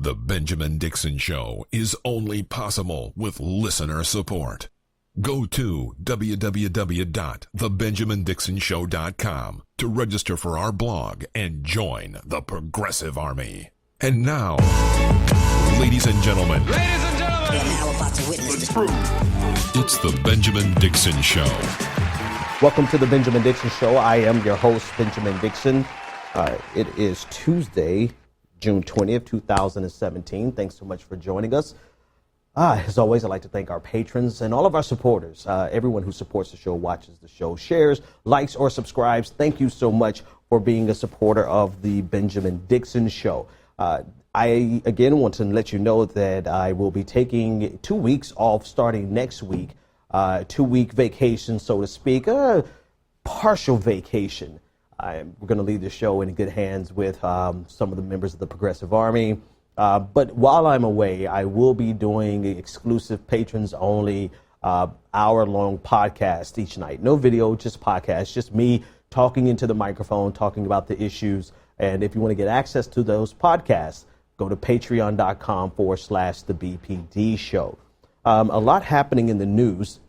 The Benjamin Dixon Show is only possible with listener support. Go to www.thebenjamindixonshow.com to register for our blog and join the Progressive Army. And now, ladies and gentlemen, You're now about to witness the truth. It's the Benjamin Dixon Show. Welcome to the Benjamin Dixon Show. I am your host, Benjamin Dixon. It is Tuesday, June 20th, 2017. Thanks so much for joining us. As always, I'd like to thank our patrons and all of our supporters. Everyone who supports the show, watches the show, shares, likes, or subscribes. Thank you so much for being a supporter of the Benjamin Dixon Show. I, again, want to let you know that I will be taking 2 weeks off starting next week. 2-week vacation, so to speak, partial vacation. We're going to leave the show in good hands with some of the members of the Progressive Army. But while I'm away, I will be doing exclusive patrons-only hour-long podcast each night. No video, just podcast, just me talking into the microphone, talking about the issues. And if you want to get access to those podcasts, go to patreon.com/the BPD show. A lot happening in the news.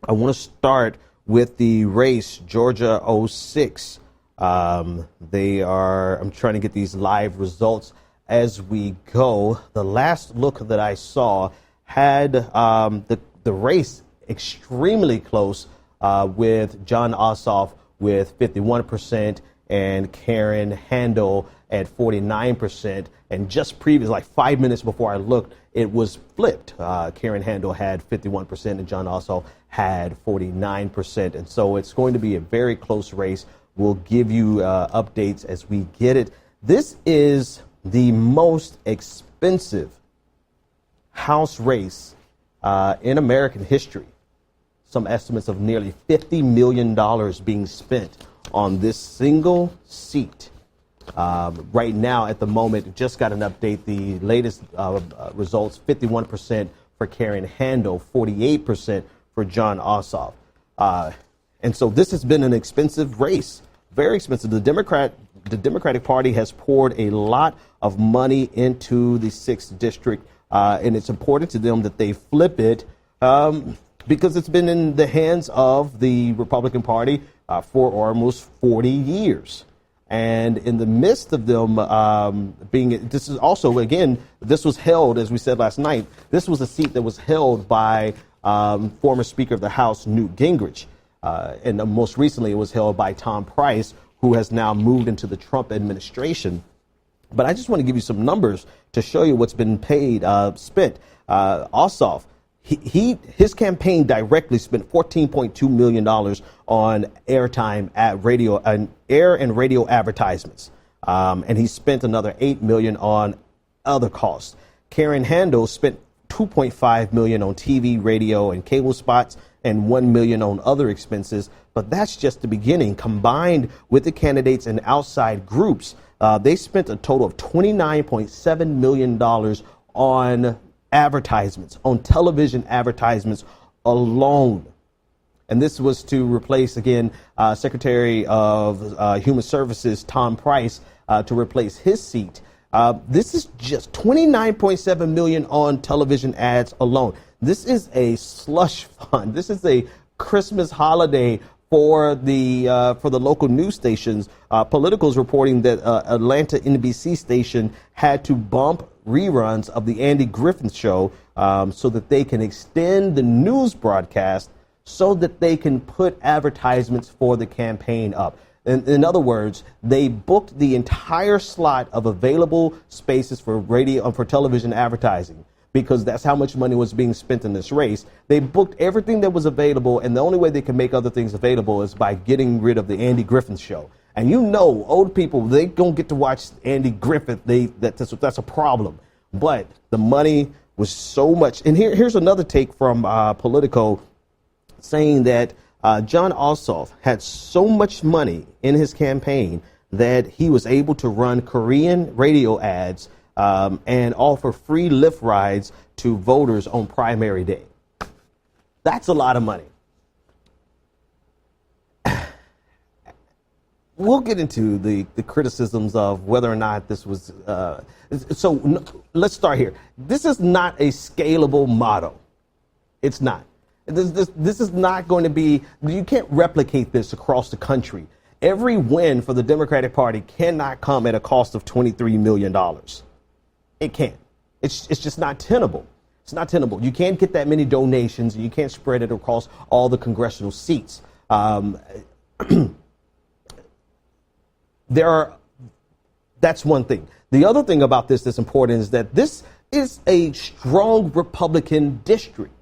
I want to start with the race, Georgia 06. I'm trying to get these live results as we go. The last look that I saw had the race extremely close with Jon Ossoff with 51% and Karen Handel at 49%. And just previous, like 5 minutes before I looked, it was flipped. Karen Handel had 51% and Jon Ossoff had 49%. And so it's going to be a very close race. We'll give you updates as we get it. This is the most expensive House race in American history. Some estimates of nearly $50 million being spent on this single seat. Right now, at the moment, just got an update. The latest results, 51% for Karen Handel, 48% for Jon Ossoff. And so this has been an expensive race, very expensive. The Democratic Party has poured a lot of money into the 6th district, and it's important to them that they flip it because it's been in the hands of the Republican Party for almost 40 years. And in the midst of them this is also, again, this was held, as we said last night, this was a seat that was held by former Speaker of the House, Newt Gingrich. And most recently, it was held by Tom Price, who has now moved into the Trump administration. But I just want to give you some numbers to show you what's been spent. Ossoff, his campaign directly spent $14.2 million on airtime at air and radio advertisements. And he spent another $8 million on other costs. Karen Handel spent $2.5 million on TV, radio, and cable spots, and $1 million on other expenses. But that's just the beginning. Combined with the candidates and outside groups, they spent a total of $29.7 million on advertisements, on television advertisements alone. And this was to replace, again, Secretary of Human Services Tom Price to replace his seat. This is just $29.7 million on television ads alone. This is a slush fund. This is a Christmas holiday for the local news stations. Politico is reporting that Atlanta NBC station had to bump reruns of the Andy Griffith Show so that they can extend the news broadcast so that they can put advertisements for the campaign up. In other words, they booked the entire slot of available spaces for radio for television advertising, because that's how much money was being spent in this race. They booked everything that was available, and the only way they can make other things available is by getting rid of the Andy Griffith Show. And you know, old people, they don't get to watch Andy Griffith. That's a problem. But the money was so much. And here's another take from Politico saying that Jon Ossoff had so much money in his campaign that he was able to run Korean radio ads and offer free Lyft rides to voters on primary day. That's a lot of money. we'll get into the criticisms of whether or not this was. Let's start here. This is not a scalable model. It's not. This is not going to be. You can't replicate this across the country. Every win for the Democratic Party cannot come at a cost of $23 million. It can't. It's just not tenable. It's not tenable. You can't get that many donations, and you can't spread it across all the congressional seats. That's one thing. The other thing about this that's important is that this is a strong Republican district.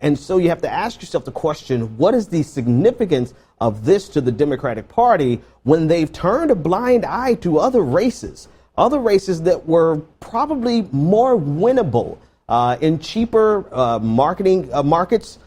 And so you have to ask yourself the question, what is the significance of this to the Democratic Party when they've turned a blind eye to other races that were probably more winnable in cheaper markets,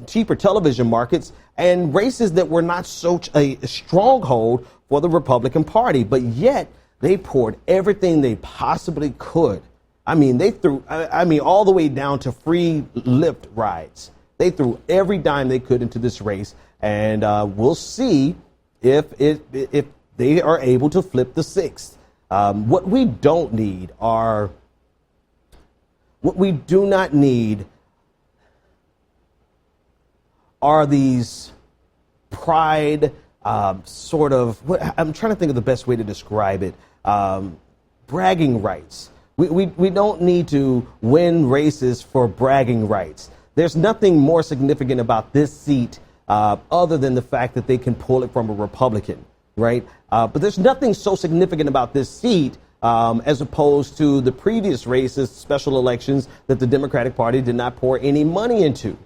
cheaper television markets, and races that were not such a stronghold for the Republican Party. But yet they poured everything they possibly could. I mean, they threw, all the way down to free Lyft rides. They threw every dime they could into this race, and we'll see if they are able to flip the sixth. What we do not need are these pride I'm trying to think of the best way to describe it. Bragging rights. We don't need to win races for bragging rights. There's nothing more significant about this seat other than the fact that they can pull it from a Republican, right? But there's nothing so significant about this seat as opposed to the previous races, special elections that the Democratic Party did not pour any money into.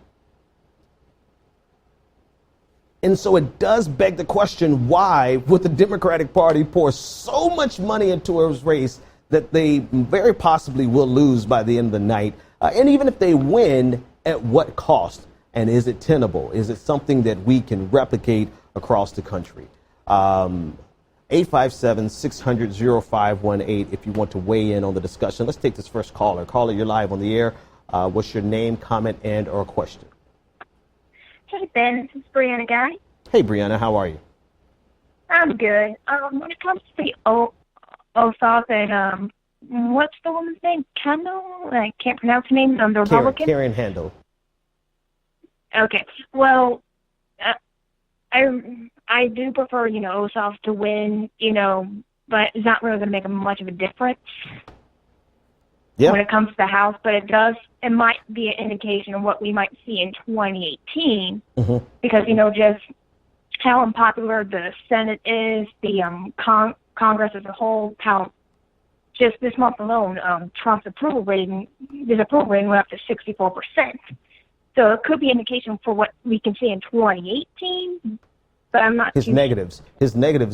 And so it does beg the question, why would the Democratic Party pour so much money into a race that they very possibly will lose by the end of the night? And even if they win, at what cost? And is it tenable? Is it something that we can replicate across the country? 857-600-0518 if you want to weigh in on the discussion. Let's take this first caller. Caller, you're live on the air. What's your name, comment, and or question? Hey, Ben, this is Brianna Guy. Hey, Brianna, how are you? I'm good. When it comes to the Ossoff and, what's the woman's name? Kendall? I can't pronounce her name. The Republican? Karen Handel. Okay. Well, I do prefer, Ossoff to win, but it's not really going to make much of a difference when it comes to the House. But it might be an indication of what we might see in 2018 because, just how unpopular the Senate is, the Congress as a whole, how just this month alone, Trump's disapproval rating went up to 64%. So it could be an indication for what we can see in 2018, but I'm not His negatives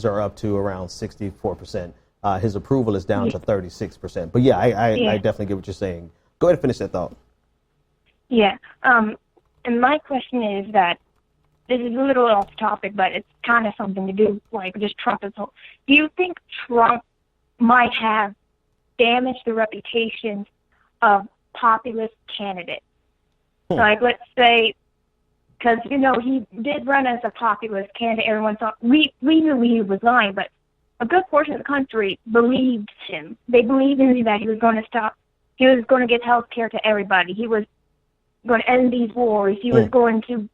are up to around 64%. His approval is down to 36%. But I definitely get what you're saying. Go ahead and finish that thought. Yeah. And my question is that this is a little off topic, but it's kind of something to do like just Trump as whole. Do you think Trump might have damaged the reputation of populist candidates? Like, let's say, because, he did run as a populist candidate. Everyone thought, we knew he was lying, but a good portion of the country believed him. They believed in that he was going to give health care to everybody. He was going to end these wars. He was going to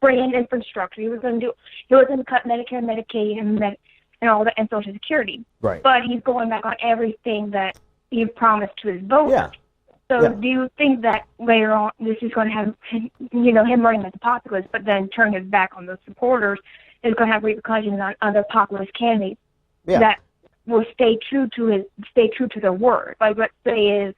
bring in infrastructure. He was going to cut Medicare, Medicaid, and all that, and Social Security. Right. But he's going back on everything that he promised to his voters. Yeah. So do you think that later on this is going to have, him running as a populist, but then turn his back on those supporters, is going to have repercussions on other populist candidates that will stay true to their word? Like, let's say is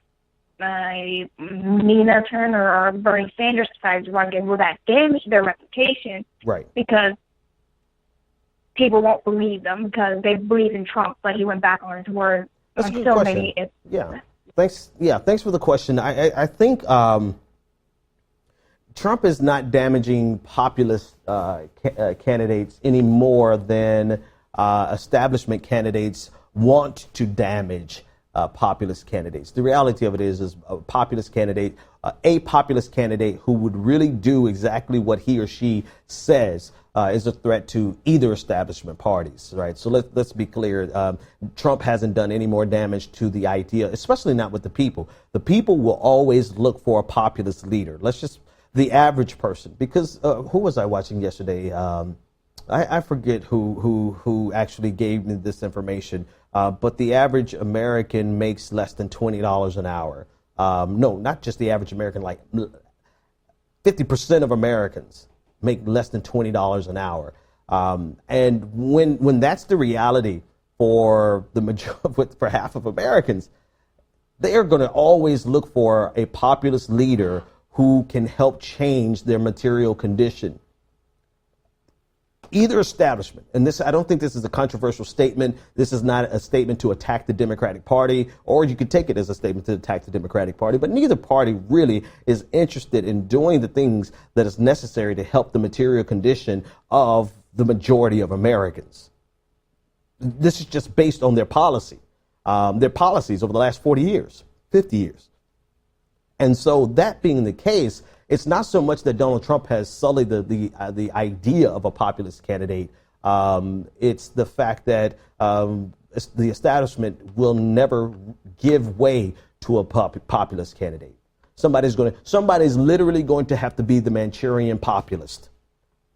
Nina Turner or Bernie Sanders decides to run again, will that damage their reputation? Right. Because people won't believe them because they believe in Trump, but he went back on his word. That's a good question. Thanks. Yeah, thanks for the question. I think Trump is not damaging populist candidates any more than establishment candidates want to damage populist candidates. The reality of it is a populist candidate who would really do exactly what he or she says is a threat to either establishment parties, right? So let's be clear. Trump hasn't done any more damage to the idea, especially not with the people. The people will always look for a populist leader. The average person, because who was I watching yesterday? I forget who actually gave me this information, but the average American makes less than $20 an hour. No, not just the average American, like 50% of Americans make less than $20 an hour. And when that's the reality for for half of Americans, they are going to always look for a populist leader who can help change their material condition. Either establishment, and I don't think this is a controversial statement. This is not a statement to attack the Democratic Party, or you could take it as a statement to attack the Democratic Party, but neither party really is interested in doing the things that is necessary to help the material condition of the majority of Americans. This is just based on their policies over the last 40 years, 50 years. And so that being the case, it's not so much that Donald Trump has sullied the idea of a populist candidate. It's the fact that the establishment will never give way to a populist candidate. Somebody's literally going to have to be the Manchurian populist,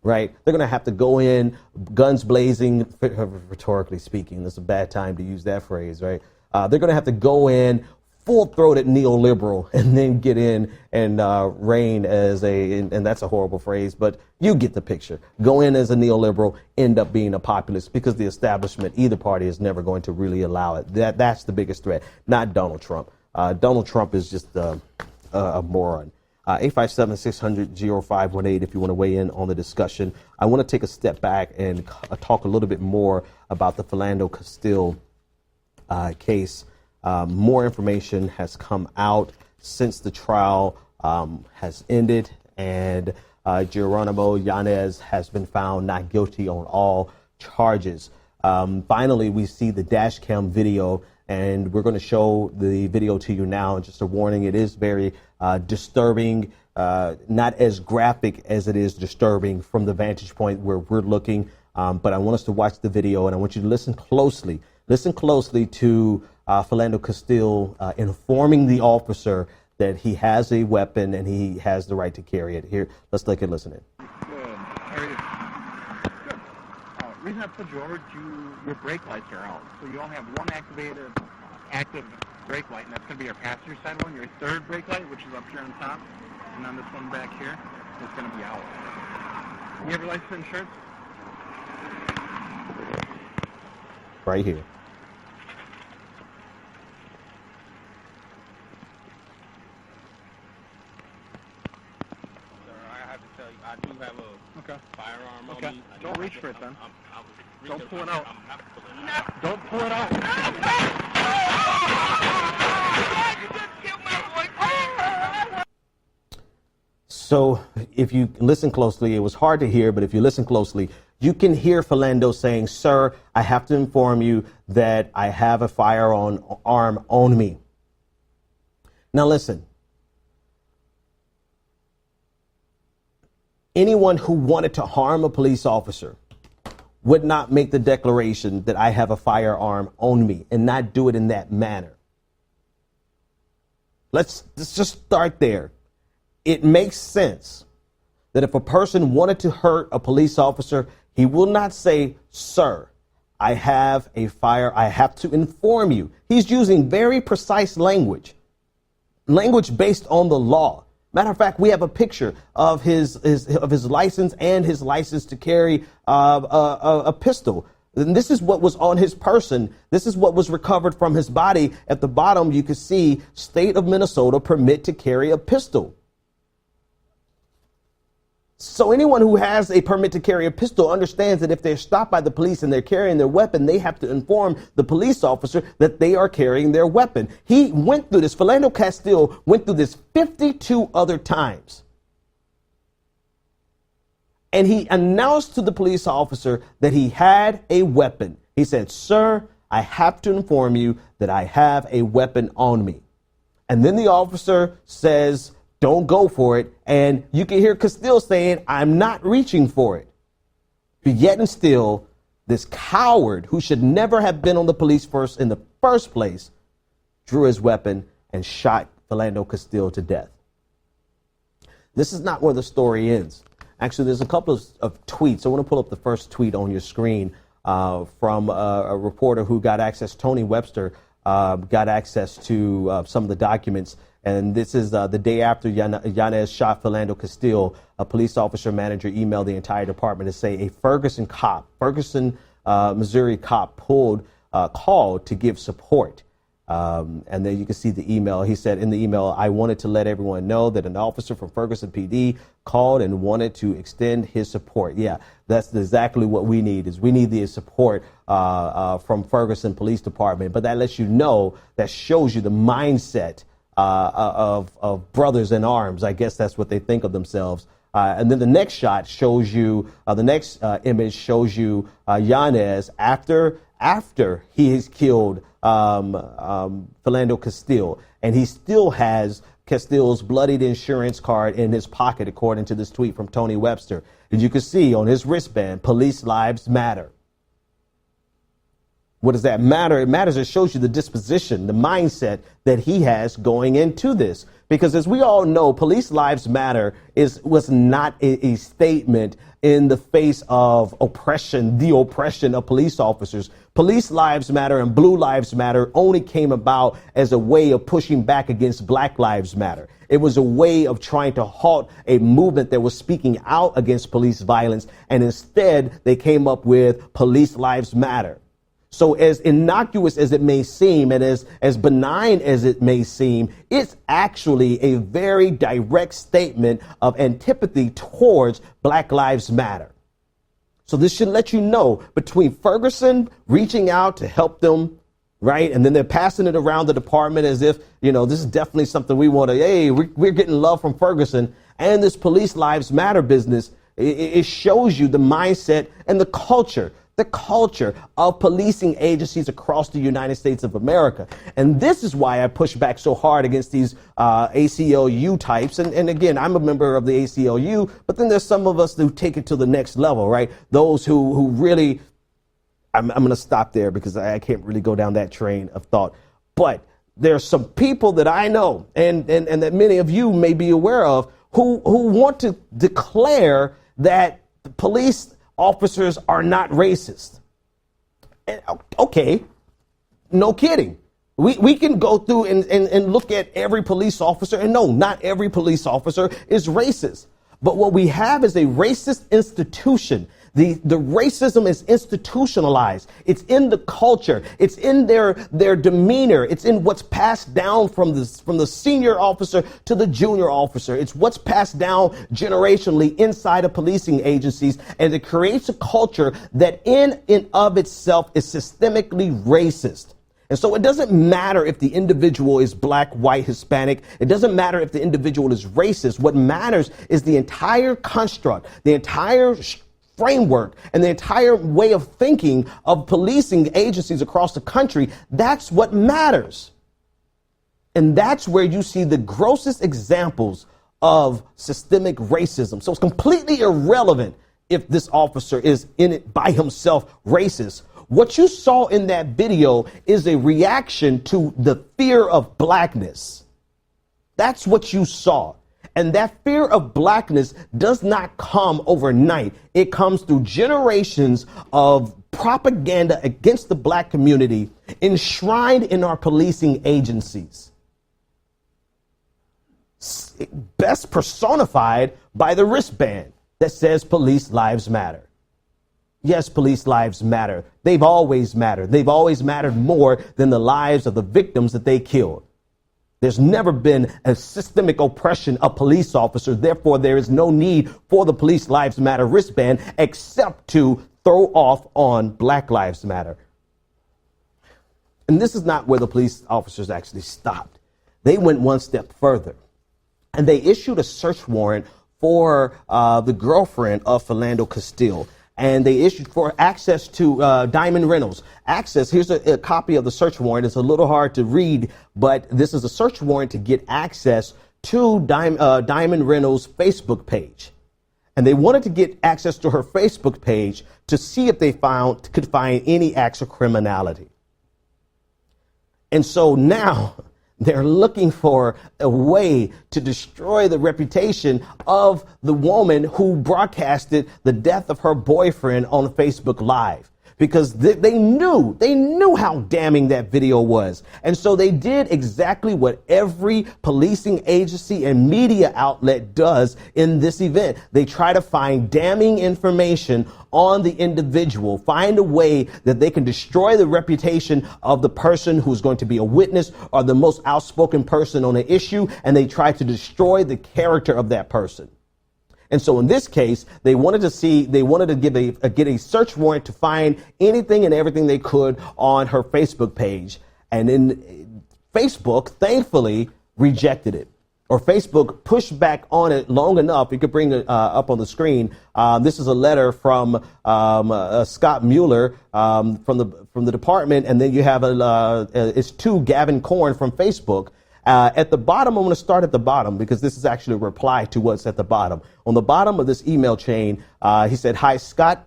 right? They're going to have to go in guns blazing, rhetorically speaking. That's a bad time to use that phrase, right? They're going to have to go in full-throated neoliberal and then get in and reign as and that's a horrible phrase, but you get the picture. Go in as a neoliberal, end up being a populist, because the establishment, either party, is never going to really allow it. That's the biggest threat, not Donald Trump. Donald Trump is just a moron. 857-600-0518 if you want to weigh in on the discussion. I want to take a step back and talk a little bit more about the Philando Castile case. More information has come out since the trial has ended, and Jeronimo Yanez has been found not guilty on all charges. Finally, we see the Dashcam video, and we're going to show the video to you now. Just a warning, it is very disturbing, not as graphic as it is disturbing from the vantage point where we're looking, but I want us to watch the video, and I want you to listen closely. Listen closely to Philando Castile informing the officer that he has a weapon and he has the right to carry it. Here, let's take a listen in. Good. How are you? Good. Reason I put you over, your brake lights are out. So you only have one active brake light, and that's going to be your passenger side one. Your third brake light, which is up here on top, and then this one back here is going to be out. You have your license and insurance? Right here. I do have a firearm on me. Don't reach for it then. Don't pull it out. Don't pull it out. So if you listen closely, it was hard to hear, but if you listen closely, you can hear Philando saying, "Sir, I have to inform you that I have a firearm on me." Now listen. Anyone who wanted to harm a police officer would not make the declaration that I have a firearm on me and not do it in that manner. Let's just start there. It makes sense that if a person wanted to hurt a police officer, he will not say, "Sir, I have a fire. I have to inform you." He's using very precise language based on the law. Matter of fact, we have a picture of his license and his license to carry a pistol. And this is what was on his person. This is what was recovered from his body. At the bottom, you can see state of Minnesota permit to carry a pistol. So anyone who has a permit to carry a pistol understands that if they're stopped by the police and they're carrying their weapon, they have to inform the police officer that they are carrying their weapon. He went through this. Philando Castile went through this 52 other times. And he announced to the police officer that he had a weapon. He said, "Sir, I have to inform you that I have a weapon on me. And then the officer says, don't go for it. And you can hear Castile saying, I'm not reaching for it. But yet and still, this coward who should never have been on the police force in the first place drew his weapon and shot Philando Castile to death. This is not where the story ends. Actually, there's a couple of tweets. I want to pull up the first tweet on your screen from a reporter who got access, Tony Webster, got access to some of the documents. And this is the day after Yanez shot Philando Castile. A police officer manager emailed the entire department to say a Ferguson, Missouri cop called to give support. And then you can see the email. He said in the email, I wanted to let everyone know that an officer from Ferguson PD called and wanted to extend his support. Yeah, that's exactly what we need, is we need the support from Ferguson Police Department. But that lets you know, that shows you the mindset of brothers in arms. I guess that's what they think of themselves. And then the next shot shows you, the next image shows you Yanez after he has killed Philando Castile, and he still has Castile's bloodied insurance card in his pocket, according to this tweet from Tony Webster. And you can see on his wristband, police lives matter. What does that matter? It matters. It shows you the disposition, the mindset that he has going into this. Because as we all know, police lives matter was not a statement in the face of oppression, the oppression of police officers. Police lives matter and blue lives matter only came about as a way of pushing back against Black lives matter. It was a way of trying to halt a movement that was speaking out against police violence. And instead, they came up with police lives matter. So as innocuous as it may seem, and as benign as it may seem, it's actually a very direct statement of antipathy towards Black Lives Matter. So this should let you know, between Ferguson reaching out to help them, right, and then they're passing it around the department as if, you know, this is definitely something we want to, hey, we're getting love from Ferguson, and this police lives matter business, it shows you the mindset and the culture of policing agencies across the United States of America. And this is why I push back so hard against these ACLU types. And again, I'm a member of the ACLU, but then there's some of us who take it to the next level, right? Those who really, I'm going to stop there because I can't really go down that train of thought. But there's some people that I know and that many of you may be aware of who want to declare that the police officers are not racist. Okay, no kidding. We can go through and look at every police officer, and no, not every police officer is racist. But what we have is a racist institution. The racism is institutionalized. It's in the culture. It's in their demeanor. It's in what's passed down from the senior officer to the junior officer. It's what's passed down generationally inside of policing agencies. And it creates a culture that in and of itself is systemically racist. And so it doesn't matter if the individual is Black, white, Hispanic. It doesn't matter if the individual is racist. What matters is the entire construct, the entire framework, and the entire way of thinking of policing agencies across the country. That's what matters. And that's where you see the grossest examples of systemic racism. So it's completely irrelevant if this officer is in it by himself racist. What you saw in that video is a reaction to the fear of Blackness. That's what you saw. And that fear of Blackness does not come overnight. It comes through generations of propaganda against the Black community enshrined in our policing agencies. Best personified by the wristband that says police lives matter. Yes, police lives matter. They've always mattered. They've always mattered more than the lives of the victims that they killed. There's never been a systemic oppression of police officers. Therefore, there is no need for the police lives matter wristband except to throw off on Black Lives Matter. And this is not where the police officers actually stopped. They went one step further, and they issued a search warrant for the girlfriend of Philando Castile. and they issued for access to Diamond Reynolds. Access, here's a copy of the search warrant. It's a little hard to read, but this is a search warrant to get access to Diamond Reynolds' Facebook page. And they wanted to get access to her Facebook page to see if they could find any acts of criminality. And so now they're looking for a way to destroy the reputation of the woman who broadcasted the death of her boyfriend on Facebook Live. Because they knew how damning that video was. And so they did exactly what every policing agency and media outlet does in this event. They try to find damning information on the individual, find a way that they can destroy the reputation of the person who's going to be a witness or the most outspoken person on an issue, and they try to destroy the character of that person. And so in this case, they wanted to get a search warrant to find anything and everything they could on her Facebook page. And then Facebook, thankfully, rejected it. Or Facebook pushed back on it long enough. You could bring it up on the screen. This is a letter from Scott Mueller from the department. And then you have it's to Gavin Korn from Facebook. At the bottom, I'm going to start at the bottom because this is actually a reply to what's at the bottom. On the bottom of this email chain, he said, "Hi, Scott.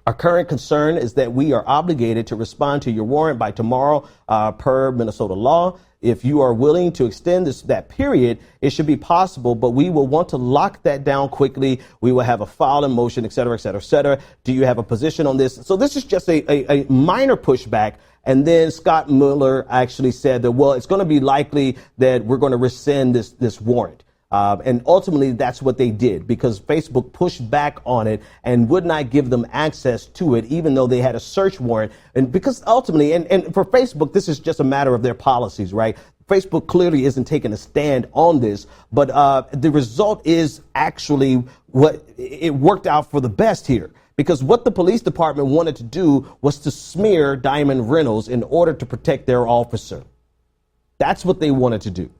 Our current concern is that we are obligated to respond to your warrant by tomorrow per Minnesota law. If you are willing to extend that period, it should be possible, but we will want to lock that down quickly. We will have a file in motion, et cetera, et cetera, et cetera. Do you have a position on this?" So this is just a minor pushback. And then Scott Mueller actually said that, well, it's going to be likely that we're going to rescind this warrant. And ultimately, that's what they did because Facebook pushed back on it and would not give them access to it, even though they had a search warrant. And because ultimately, and for Facebook, this is just a matter of their policies, right? Facebook clearly isn't taking a stand on this, but the result is actually what it worked out for the best here. Because what the police department wanted to do was to smear Diamond Reynolds in order to protect their officer. That's what they wanted to do.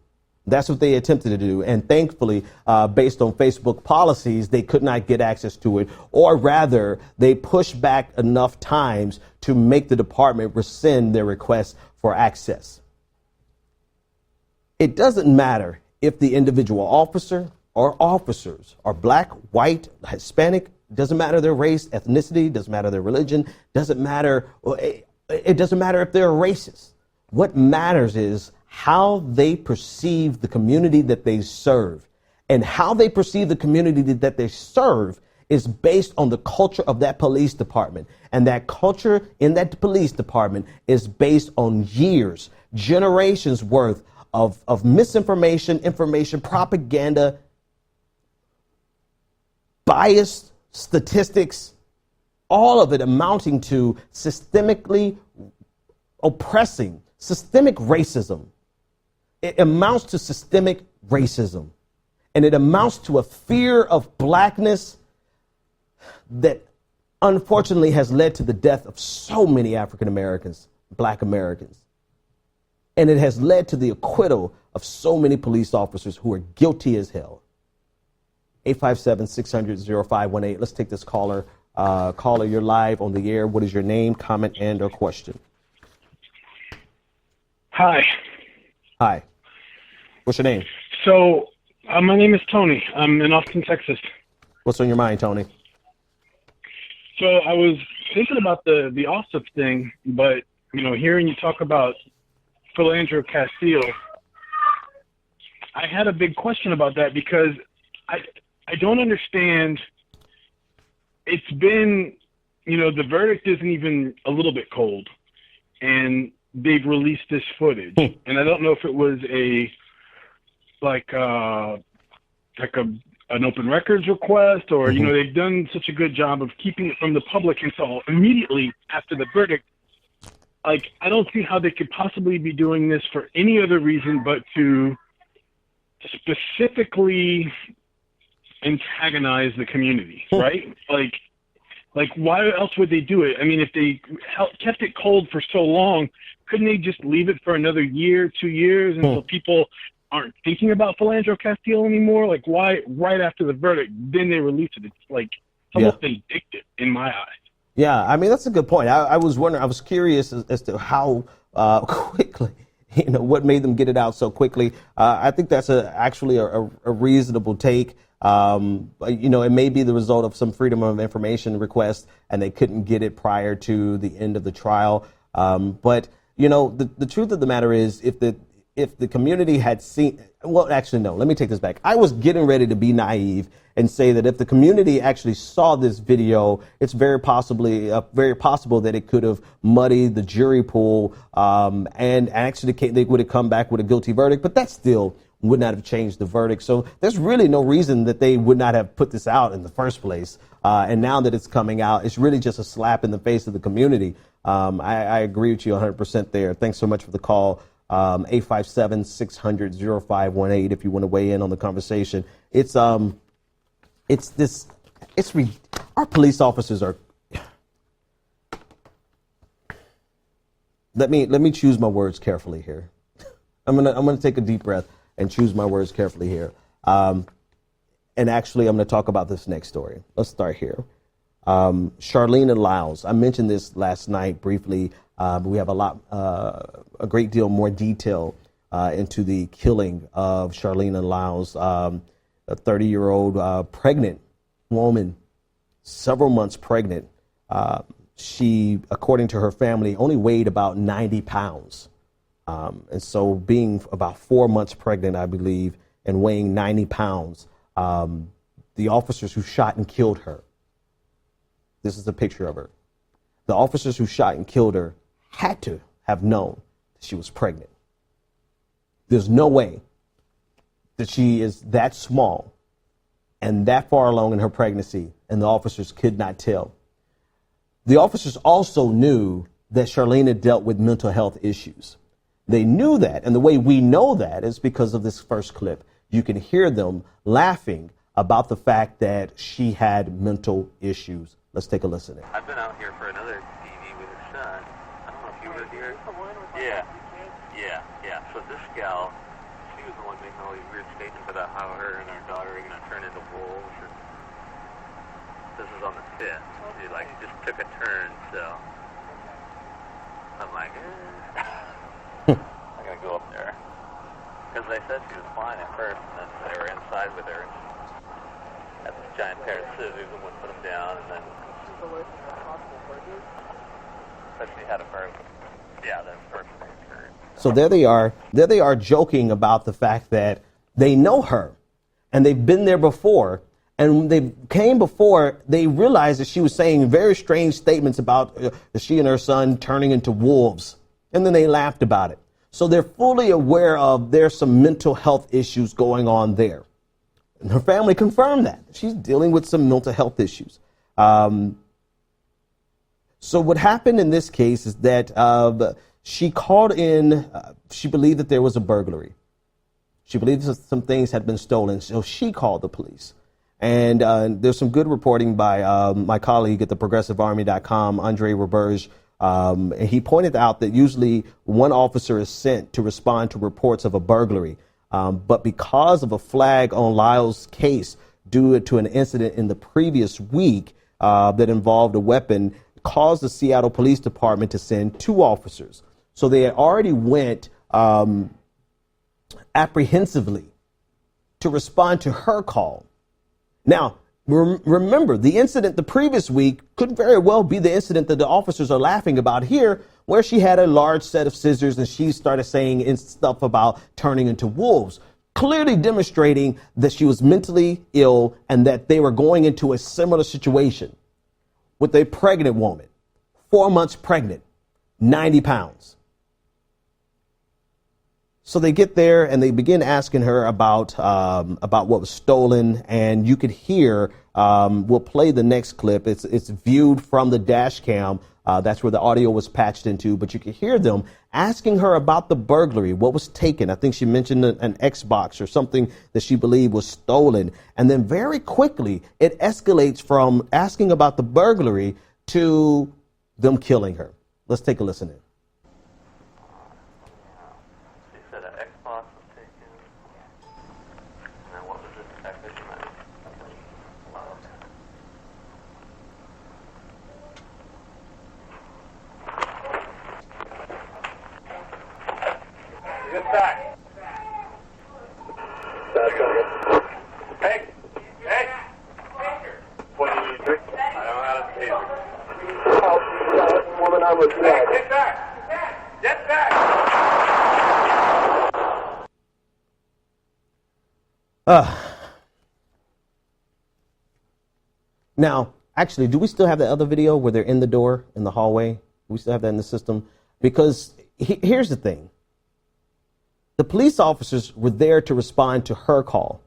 That's what they attempted to do. And thankfully, based on Facebook policies, they could not get access to it. Or rather, they pushed back enough times to make the department rescind their request for access. It doesn't matter if the individual officer or officers are black, white, Hispanic. Doesn't matter their race, ethnicity, doesn't matter their religion, doesn't matter, it doesn't matter if they're racist. What matters is how they perceive the community that they serve. And how they perceive the community that they serve is based on the culture of that police department. And that culture in that police department is based on years, generations worth of misinformation, information, propaganda, biased statistics, all of it amounting to systemically oppressing, systemic racism. It amounts to systemic racism. And it amounts to a fear of blackness that unfortunately has led to the death of so many African Americans, black Americans. And it has led to the acquittal of so many police officers who are guilty as hell. 857-600-0518. Let's take this caller. Caller, you're live on the air. What is your name, comment, and or question? Hi. Hi. What's your name? So, my name is Tony. I'm in Austin, Texas. What's on your mind, Tony? So, I was thinking about the Ossoff thing, but, hearing you talk about Philando Castile, I had a big question about that because I don't understand. It's been, the verdict isn't even a little bit cold, and they've released this footage. And I don't know if it was an open records request or, they've done such a good job of keeping it from the public until immediately after the verdict. I don't see how they could possibly be doing this for any other reason but to specifically antagonize the community, right? Like why else would they do it? I mean, if they kept it cold for so long, couldn't they just leave it for another year, 2 years until people aren't thinking about Philando Castile anymore? Like, why right after the verdict, then they release it? It's almost vindictive in my eyes. Yeah, I mean, that's a good point. I was wondering, I was curious as to how quickly, what made them get it out so quickly. I think that's actually a reasonable take. It may be the result of some freedom of information request, and they couldn't get it prior to the end of the trial. But the truth of the matter is, if the community had seen, well, actually, no, let me take this back. I was getting ready to be naive and say that if the community actually saw this video, it's very possible that it could have muddied the jury pool, and actually they would have come back with a guilty verdict, but that still would not have changed the verdict. So there's really no reason that they would not have put this out in the first place. And now that it's coming out, it's really just a slap in the face of the community. I agree with you 100% there. Thanks so much for the call. 857-600-0518 if you want to weigh in on the conversation. Our police officers are, let me choose my words carefully here. I'm gonna take a deep breath and choose my words carefully here. And actually, I'm gonna talk about this next story. Let's start here. Charleena Lyles. I mentioned this last night briefly. We have a great deal more detail into the killing of Charleena Lyles, a 30-year-old pregnant woman, several months pregnant. She, according to her family, only weighed about 90 pounds. And so being about 4 months pregnant, I believe, and weighing 90 pounds, the officers who shot and killed her, this is a picture of her. The officers who shot and killed her had to have known that she was pregnant. There's no way that she is that small and that far along in her pregnancy, and the officers could not tell. The officers also knew that Charleena dealt with mental health issues. They knew that, and the way we know that is because of this first clip. You can hear them laughing about the fact that she had mental issues. Let's take a listen. I've been out here for another TV with her son. I don't know if you were here. Yeah. So this gal, she was the one making all these weird statements about how her and her daughter are going to turn into wolves. This is on the 5th. She just took a turn, so I'm like, I'm going to go up there. Because they said she was fine at first, and then they were inside with her. Had this giant pair of scissors and would put them down, and then but she had a birth. Yeah, that birth occurred. So there they are. There they are joking about the fact that they know her, and they've been there before. And when they came before, they realized that she was saying very strange statements about she and her son turning into wolves. And then they laughed about it. So they're fully aware of there's some mental health issues going on there. And her family confirmed that. She's dealing with some mental health issues. So what happened in this case is that she called in, she believed that there was a burglary. She believed that some things had been stolen, so she called the police. And there's some good reporting by my colleague at the progressivearmy.com, Andre Roberge. And he pointed out that usually one officer is sent to respond to reports of a burglary. But because of a flag on Lyles' case due to an incident in the previous week that involved a weapon, caused the Seattle Police Department to send 2 officers. So they had already went apprehensively to respond to her call. Now, remember, the incident the previous week could very well be the incident that the officers are laughing about here, where she had a large set of scissors and she started saying stuff about turning into wolves, clearly demonstrating that she was mentally ill and that they were going into a similar situation with a pregnant woman, 4 months pregnant, 90 pounds. So they get there and they begin asking her about what was stolen, and you could hear. We'll play the next clip. It's viewed from the dash cam. That's where the audio was patched into, but you could hear them asking her about the burglary, what was taken. I think she mentioned an Xbox or something that she believed was stolen, and then very quickly it escalates from asking about the burglary to them killing her. Let's take a listen in. Now, actually, do we still have that other video where they're in the door, in the hallway? Do we still have that in the system? Because here's the thing. The police officers were there to respond to her call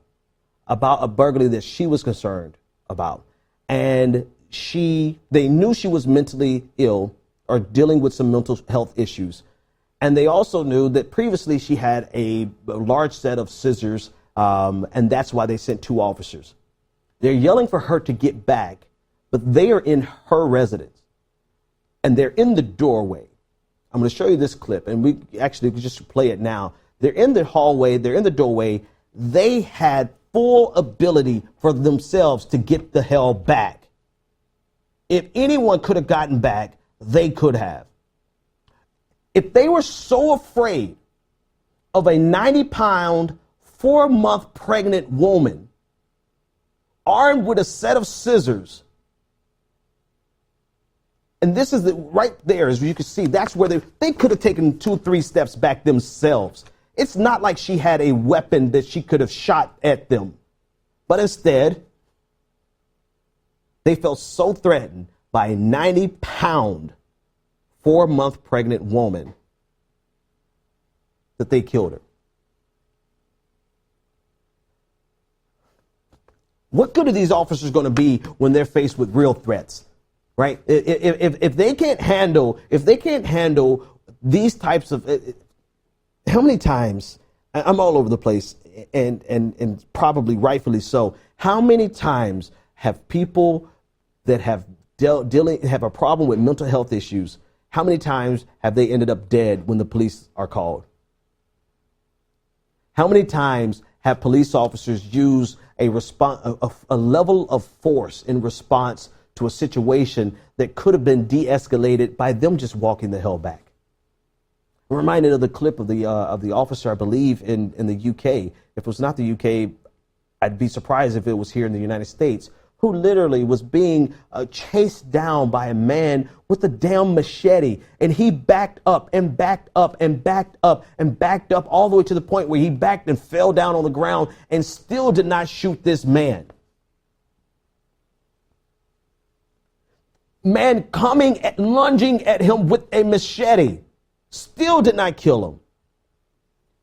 about a burglary that she was concerned about. And they knew she was mentally ill or dealing with some mental health issues. And they also knew that previously she had a large set of scissors, and that's why they sent 2 officers. They're yelling for her to get back, but they are in her residence, and they're in the doorway. I'm going to show you this clip, and we actually could just play it now. They're in the hallway. They're in the doorway. They had full ability for themselves to get the hell back. If anyone could have gotten back, they could have. If they were so afraid of a 90-pound, 4-month pregnant woman armed with a set of scissors, and this is right there, as you can see, that's where they could have taken 2 or 3 steps back themselves. It's not like she had a weapon that she could have shot at them. But instead, they felt so threatened by a 90-pound, 4-month pregnant woman that they killed her. What good are these officers going to be when they're faced with real threats, right? If they can't handle these types of, how many times, I'm all over the place, and probably rightfully so, how many times have people that have have a problem with mental health issues, how many times have they ended up dead when the police are called? How many times have police officers used a level of force in response to a situation that could have been de-escalated by them just walking the hell back? I'm reminded of the clip of the officer, I believe, in the UK. If it was not the UK, I'd be surprised if it was here in the United States, who literally was being chased down by a man with a damn machete. And he backed up and backed up and backed up and backed up all the way to the point where he backed and fell down on the ground and still did not shoot this man. Man coming lunging at him with a machete. Still did not kill him.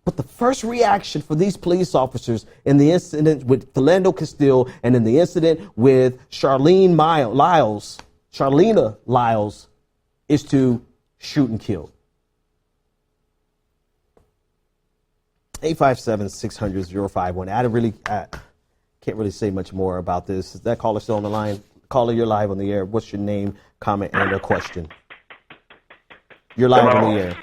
But the first reaction for these police officers in the incident with Philando Castile and in the incident with Charleena Lyles, is to shoot and kill. 857-600-051. I can't really say much more about this. Is that caller still on the line? Caller, you're live on the air. What's your name, comment, and a question? You're live on the air.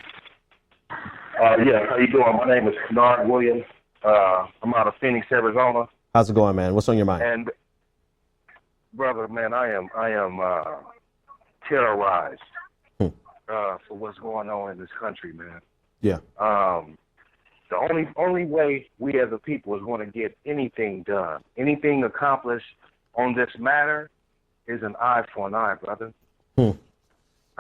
Yeah, how you doing? My name is Kennard Williams. I'm out of Phoenix, Arizona. How's it going, man? What's on your mind? And brother, man, I am terrorized for what's going on in this country, man. Yeah. The only way we as a people is going to get anything done, anything accomplished on this matter, is an eye for an eye, brother. I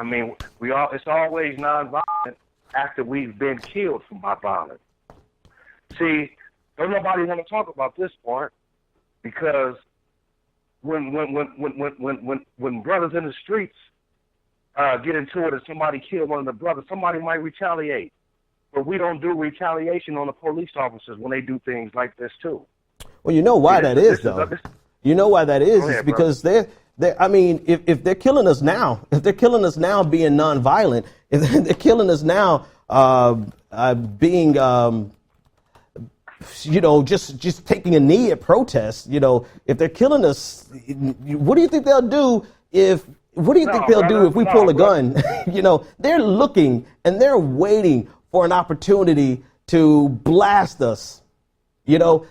mean, it's always nonviolent after we've been killed by violence. See, don't nobody want to talk about this part, because when brothers in the streets get into it and somebody kills one of the brothers, somebody might retaliate. But we don't do retaliation on the police officers when they do things like this too. Well, you know why that is, though. You know why that is? It's because I mean, if they're killing us now, being nonviolent, if they're killing us now being, just taking a knee at protests, if they're killing us, what do you think they'll do if we pull a gun? They're looking and they're waiting for an opportunity to blast us, and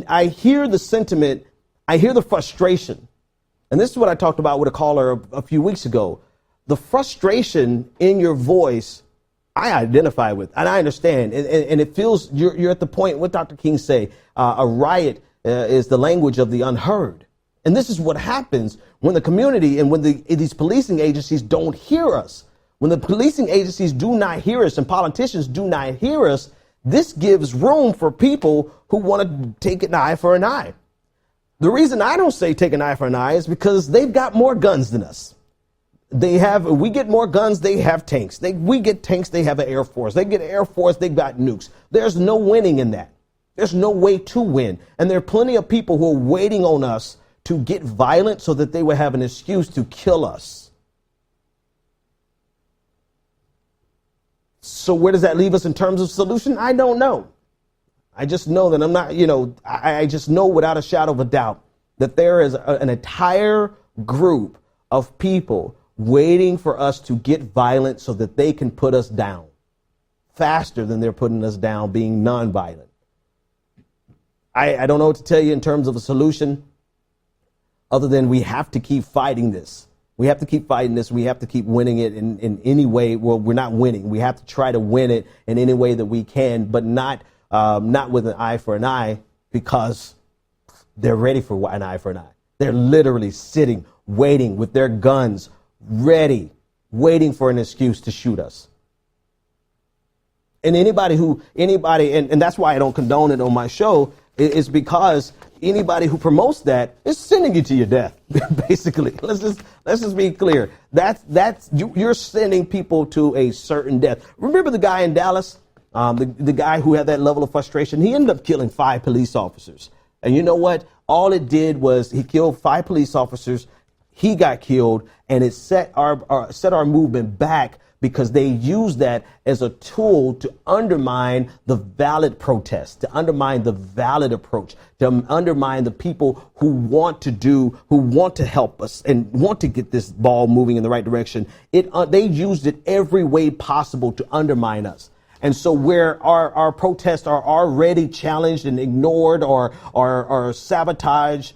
I hear the sentiment. I hear the frustration. And this is what I talked about with a caller a few weeks ago. The frustration in your voice, I identify with, and I understand. And it feels you're at the point, what Dr. King say, a riot is the language of the unheard. And this is what happens when the community and when these policing agencies don't hear us. When the policing agencies do not hear us and politicians do not hear us, This gives room for people who want to take an eye for an eye. The reason I don't say take an eye for an eye is because they've got more guns than us. We get more guns, they have tanks. We get tanks, they have an Air Force. They get Air Force, they've got nukes. There's no winning in that. There's no way to win. And there are plenty of people who are waiting on us to get violent so that they will have an excuse to kill us. So where does that leave us in terms of solution? I don't know. I just know that I'm not, I just know without a shadow of a doubt that there is an entire group of people waiting for us to get violent so that they can put us down faster than they're putting us down being nonviolent. I don't know what to tell you in terms of a solution other than we have to keep fighting this. We have to keep fighting this. We have to keep winning it in any way. Well, we're not winning. We have to try to win it in any way that we can, but not with an eye for an eye, because they're ready for an eye for an eye. They're literally sitting, waiting with their guns ready, waiting for an excuse to shoot us. And anybody, and that's why I don't condone it on my show, is because anybody who promotes that is sending you to your death, basically. Let's just be clear. You're sending people to a certain death. Remember the guy in Dallas, the guy who had that level of frustration? He ended up killing 5 police officers. And you know what? All it did was he killed 5 police officers. He got killed, and it set our movement back, because they used that as a tool to undermine the valid protest, to undermine the valid approach, to undermine the people who want to help us and want to get this ball moving in the right direction. They used it every way possible to undermine us. And so where our protests are already challenged and ignored or sabotaged,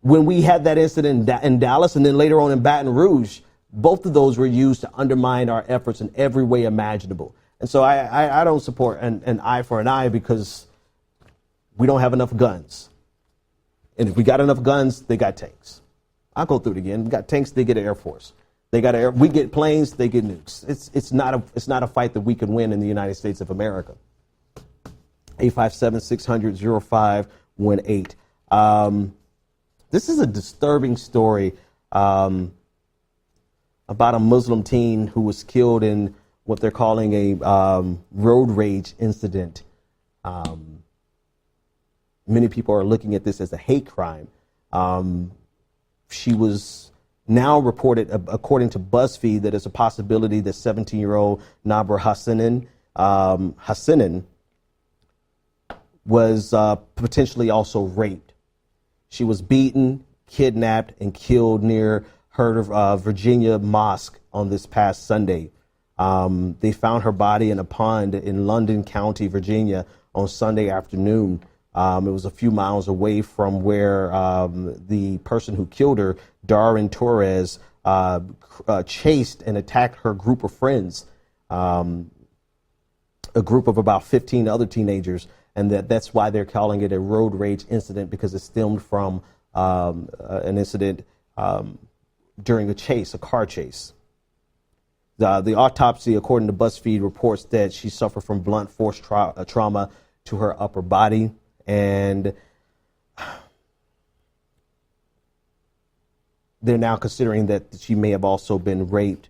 when we had that incident in Dallas and then later on in Baton Rouge, both of those were used to undermine our efforts in every way imaginable. And so I don't support an eye for an eye, because we don't have enough guns. And if we got enough guns, they got tanks. I'll go through it again. We got tanks, they get an Air Force. We get planes, they get nukes. It's not a fight that we can win in the United States of America. 857-600-0518. This is a disturbing story about a Muslim teen who was killed in what they're calling a road rage incident. Many people are looking at this as a hate crime. She was now reported, according to BuzzFeed, that it's a possibility that 17-year-old Nabra Hassanin was potentially also raped. She was beaten, kidnapped, and killed near her Virginia mosque on this past Sunday. They found her body in a pond in London County, Virginia, on Sunday afternoon. It was a few miles away from where the person who killed her, Darren Torres, chased and attacked her group of friends, a group of about 15 other teenagers. And that's why they're calling it a road rage incident, because it stemmed from an incident during a car chase. The autopsy, according to BuzzFeed, reports that she suffered from blunt force trauma to her upper body. And they're now considering that she may have also been raped.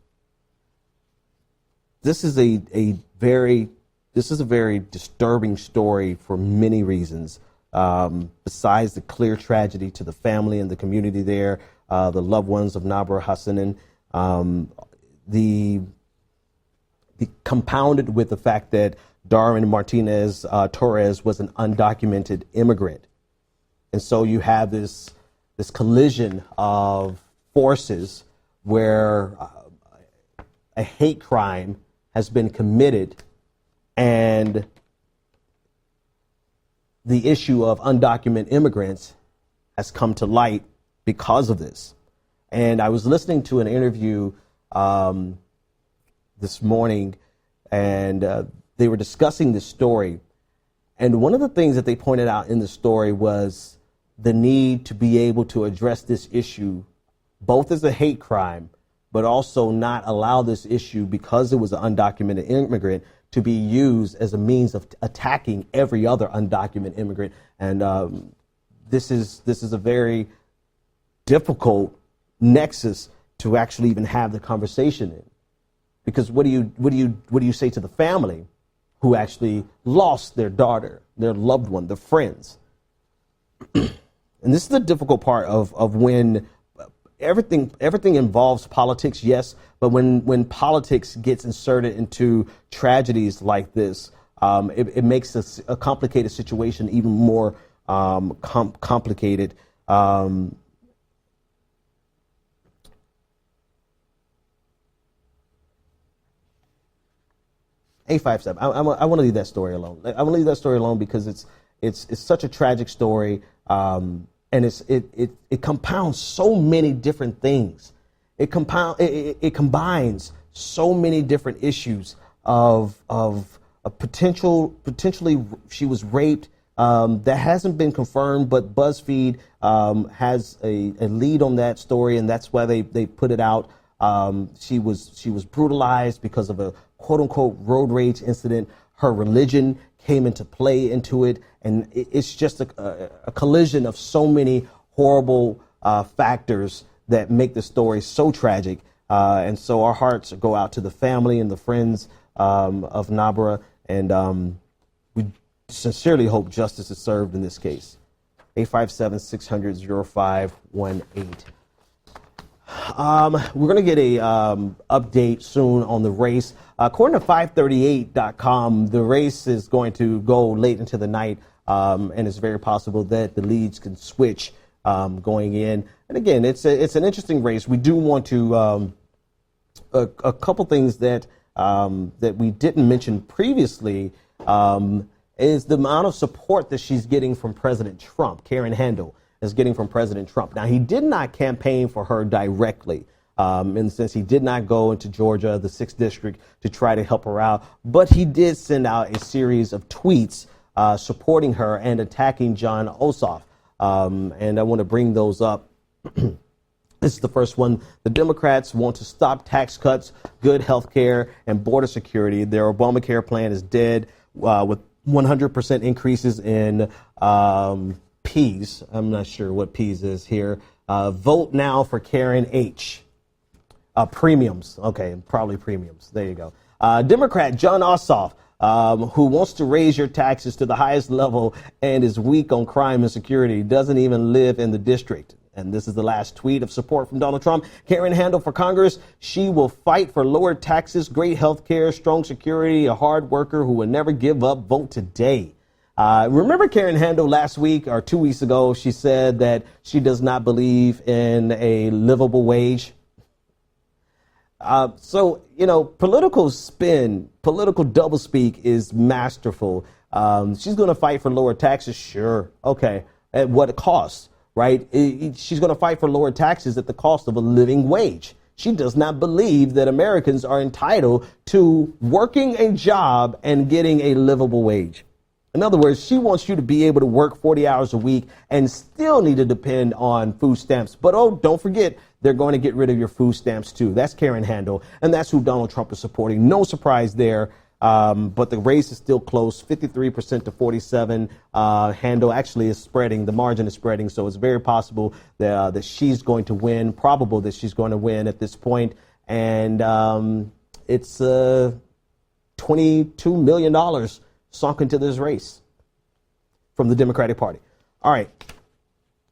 This is a very disturbing story for many reasons. Besides the clear tragedy to the family and the community there, the loved ones of Nabra Hassanin, the compounded with the fact that Darren Martinez Torres was an undocumented immigrant. And so you have this collision of forces where a hate crime has been committed, and the issue of undocumented immigrants has come to light because of this. And I was listening to an interview this morning, and they were discussing this story. And one of the things that they pointed out in the story was the need to be able to address this issue, both as a hate crime, but also not allow this issue, because it was an undocumented immigrant, to be used as a means of attacking every other undocumented immigrant. And this is a very difficult nexus to actually even have the conversation in, because what do you say to the family who actually lost their daughter, their loved one, their friends? And this is the difficult part of when everything involves politics, yes, but when politics gets inserted into tragedies like this, it makes a complicated situation even more complicated. A57. I want to leave that story alone. I want to leave that story alone because it's such a tragic story, and it compounds so many different things. It combines so many different issues of a potentially she was raped. That hasn't been confirmed, but BuzzFeed has a lead on that story, and that's why they put it out. She was brutalized because of a quote-unquote road rage incident. Her religion came into play into it, and it's just a collision of so many horrible factors that make the story so tragic. And so our hearts go out to the family and the friends of Nabra, and we sincerely hope justice is served in this case. 857-600-0518. We're going to get a update soon on the race. According to 538.com, the race is going to go late into the night, and it's very possible that the leads can switch going in. And again, it's an interesting race. We do want to a couple things that we didn't mention previously is the amount of support that she's getting from President Trump. Karen Handel is getting from President Trump. Now, he did not campaign for her directly, in the sense he did not go into Georgia, the 6th district, to try to help her out. But he did send out a series of tweets supporting her and attacking Jon Ossoff. And I want to bring those up. This is the first one. The Democrats want to stop tax cuts, good health care, and border security. Their Obamacare plan is dead, with 100% increases in P's. I'm not sure what P's is here. Vote now for Karen H. Premiums. Okay, probably premiums. There you go. Democrat Jon Ossoff, who wants to raise your taxes to the highest level and is weak on crime and security, doesn't even live in the district. And this is the last tweet of support from Donald Trump. Karen Handel for Congress. She will fight for lower taxes, great health care, strong security, a hard worker who will never give up. Vote today. Remember Karen Handel last week or 2 weeks ago? She said that she does not believe in a livable wage. So, political spin, political doublespeak is masterful. She's going to fight for lower taxes. Sure. OK. At what cost? Right. She's going to fight for lower taxes at the cost of a living wage. She does not believe that Americans are entitled to working a job and getting a livable wage. In other words, she wants you to be able to work 40 hours a week and still need to depend on food stamps. But, don't forget, they're going to get rid of your food stamps, too. That's Karen Handel, and that's who Donald Trump is supporting. No surprise there. But the race is still close, 53% to 47%. Handel actually is spreading. The margin is spreading. So it's very possible that she's going to win, probable that she's going to win at this point. And it's $22 million sunk into this race from the Democratic Party. All right.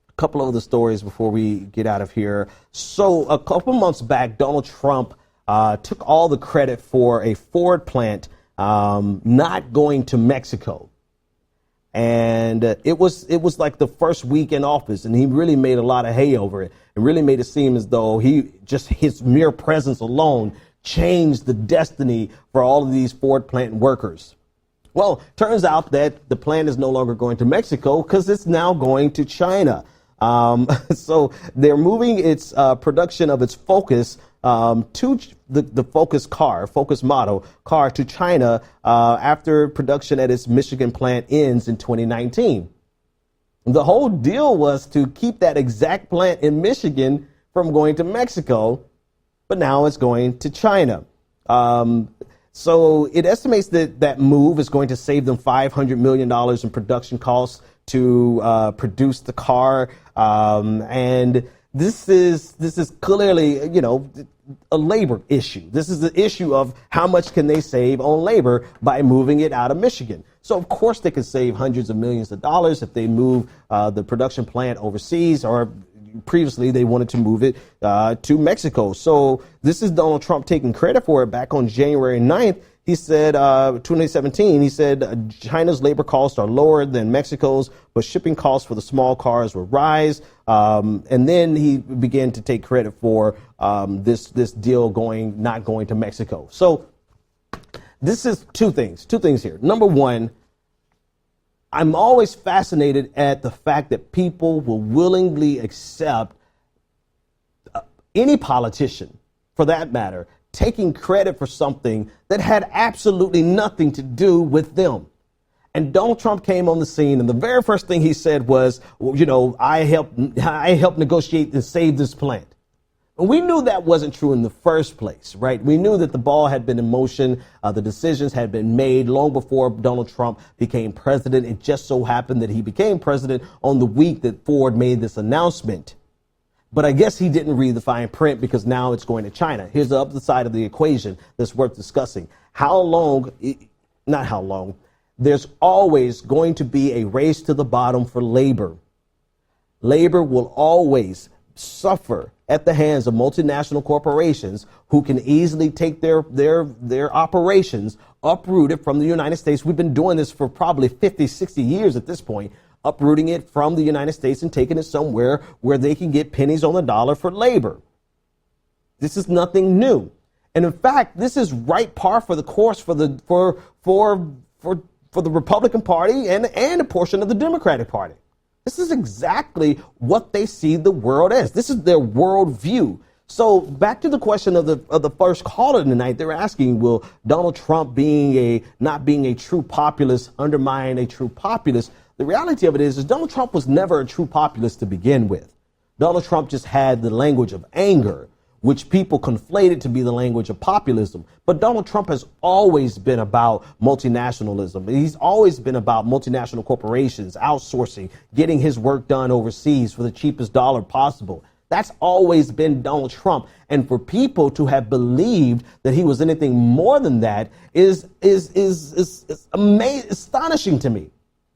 A couple of other stories before we get out of here. So a couple months back, Donald Trump took all the credit for a Ford plant not going to Mexico. And it was like the first week in office, and he really made a lot of hay over it. It really made it seem as though his mere presence alone changed the destiny for all of these Ford plant workers. Well, turns out that the plant is no longer going to Mexico because it's now going to China. So they're moving its production of its Focus to the Focus model car to China after production at its Michigan plant ends in 2019. The whole deal was to keep that exact plant in Michigan from going to Mexico, but now it's going to China. So it estimates that that move is going to save them $500 million in production costs to produce the car. And this is clearly, a labor issue. This is the issue of how much can they save on labor by moving it out of Michigan. So, of course, they could save hundreds of millions of dollars if they move the production plant overseas, or previously they wanted to move it to Mexico. So this is Donald Trump taking credit for it. Back on January 9th, he said, 2017, he said China's labor costs are lower than Mexico's, but shipping costs for the small cars will rise. And then he began to take credit for this deal not going to Mexico. So this is two things here. Number one, I'm always fascinated at the fact that people will willingly accept any politician, for that matter, taking credit for something that had absolutely nothing to do with them. And Donald Trump came on the scene, and the very first thing he said was, I helped negotiate and save this plant. And we knew that wasn't true in the first place, right? We knew that the ball had been in motion. The decisions had been made long before Donald Trump became president. It just so happened that he became president on the week that Ford made this announcement. But I guess he didn't read the fine print, because now it's going to China. Here's the other side of the equation that's worth discussing. Not how long, there's always going to be a race to the bottom for labor. Labor will always suffer at the hands of multinational corporations who can easily take their operations uprooted from the United States. We've been doing this for probably 50, 60 years at this point, uprooting it from the United States and taking it somewhere where they can get pennies on the dollar for labor. This is nothing new. And in fact, this is right par for the course for the Republican Party and a portion of the Democratic Party. This is exactly what they see the world as. This is their worldview. So back to the question of the first caller tonight, they're asking, will Donald Trump not being a true populist undermine a true populist? The reality of it is Donald Trump was never a true populist to begin with. Donald Trump just had the language of anger, which people conflated to be the language of populism. But Donald Trump has always been about multinationalism. He's always been about multinational corporations, outsourcing, getting his work done overseas for the cheapest dollar possible. That's always been Donald Trump. And for people to have believed that he was anything more than that is astonishing to me.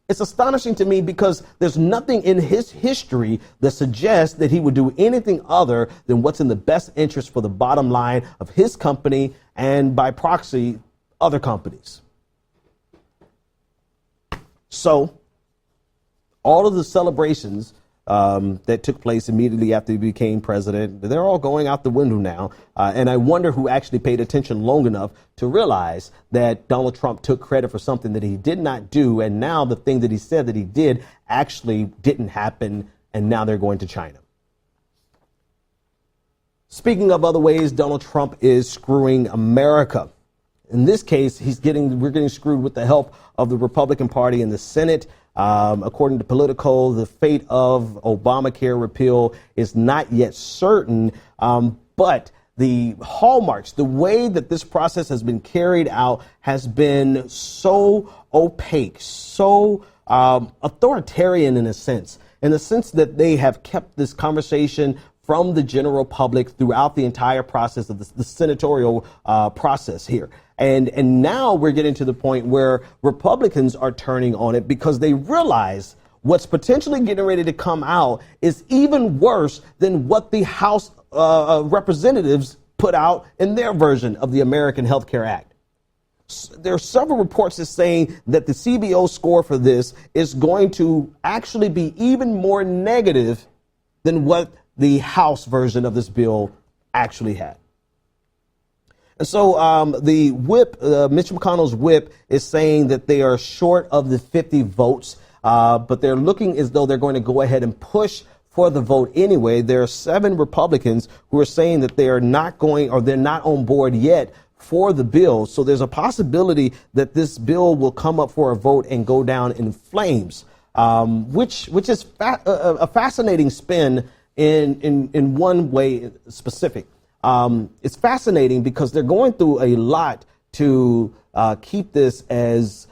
It's astonishing to me because there's nothing in his history that suggests that he would do anything other than what's in the best interest for the bottom line of his company and, by proxy, other companies. So all of the celebrations that took place immediately after he became president, they're all going out the window now. And I wonder who actually paid attention long enough to realize that Donald Trump took credit for something that he did not do. And now the thing that he said that he did actually didn't happen. And now they're going to China. Speaking of other ways, Donald Trump is screwing America. In this case, we're getting screwed with the help of the Republican Party in the Senate. According to Politico, the fate of Obamacare repeal is not yet certain, but the hallmarks, the way that this process has been carried out has been so opaque, so authoritarian in the sense that they have kept this conversation from the general public throughout the entire process of the senatorial process here. And now we're getting to the point where Republicans are turning on it because they realize what's potentially getting ready to come out is even worse than what the House representatives put out in their version of the American Health Care Act. There are several reports that saying that the CBO score for this is going to actually be even more negative than what the House version of this bill actually had. And so the whip, Mitch McConnell's whip, is saying that they are short of the 50 votes, but they're looking as though they're going to go ahead and push for the vote anyway. There are 7 Republicans who are saying that they are not going, or they're not on board yet for the bill. So there's a possibility that this bill will come up for a vote and go down in flames, which is a fascinating spin in one way specific. It's fascinating because they're going through a lot to keep this as